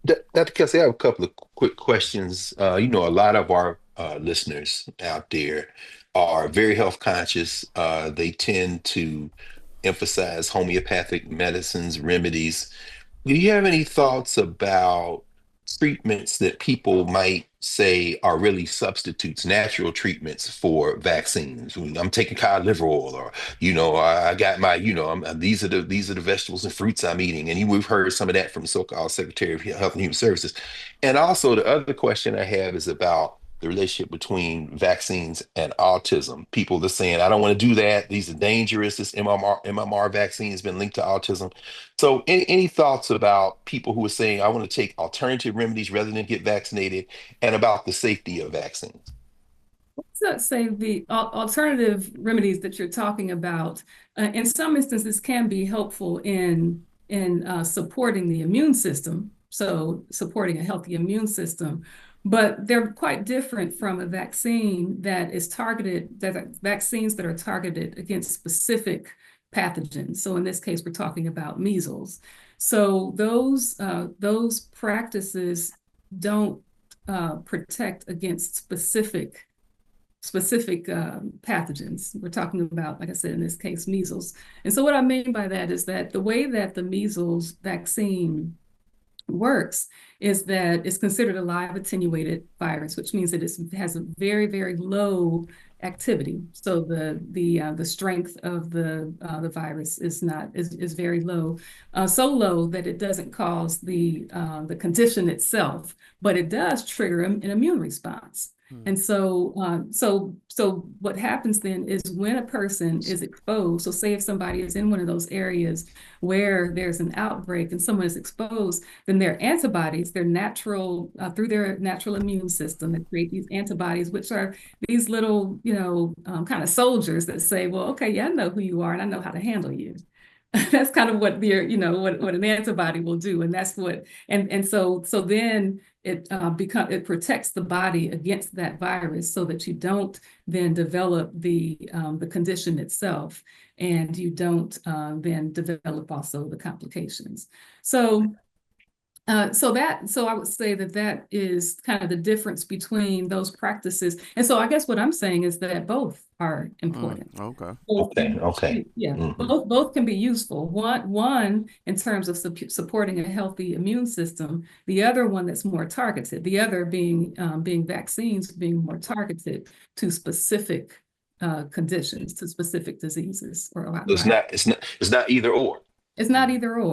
Dr. Kelsey, I have a couple of quick questions. A lot of our listeners out there are very health conscious. They tend to emphasize homeopathic medicines, remedies. Do you have any thoughts about treatments that people might say are really substitutes, natural treatments for vaccines? I'm taking cod liver oil, or I got my, these are the vegetables and fruits I'm eating, and we've heard some of that from the so-called Secretary of Health and Human Services. And also, the other question I have is about the relationship between vaccines and autism. People are saying, I don't want to do that. These are dangerous. This MMR vaccine has been linked to autism. So, any thoughts about people who are saying, I want to take alternative remedies rather than get vaccinated, and about the safety of vaccines? So say the alternative remedies that you're talking about, in some instances, can be helpful in supporting the immune system, so supporting a healthy immune system. But they're quite different from a vaccine that is targeted, that are vaccines that are targeted against specific pathogens. So in this case, we're talking about measles. So those practices don't protect against specific pathogens. We're talking about, like I said, in this case, measles. And so what I mean by that is that the way that the measles vaccine works is that it's considered a live attenuated virus, which means that it has a very, very low activity. So the strength of the virus is very low, so low that it doesn't cause the condition itself, but it does trigger an immune response. Hmm. And so what happens then is when a person is exposed, so say if somebody is in one of those areas where there's an outbreak and someone is exposed, then their antibodies, their natural, through their natural immune system, they create these antibodies, which are these little, kind of soldiers that say, well, okay, yeah, I know who you are and I know how to handle you. That's kind of what what an antibody will do, and that's what and so then it protects the body against that virus so that you don't then develop the condition itself, and you don't then develop also the complications. So so I would say that that is kind of the difference between those practices. And so I guess what I'm saying is that both are important. Okay. Both, Okay, okay. yeah, Hmm. both can be useful. One in terms of supporting a healthy immune system. The other one that's more targeted. The other being vaccines being more targeted to specific conditions, to specific diseases or It's viruses. not, it's not either or. It's not either or.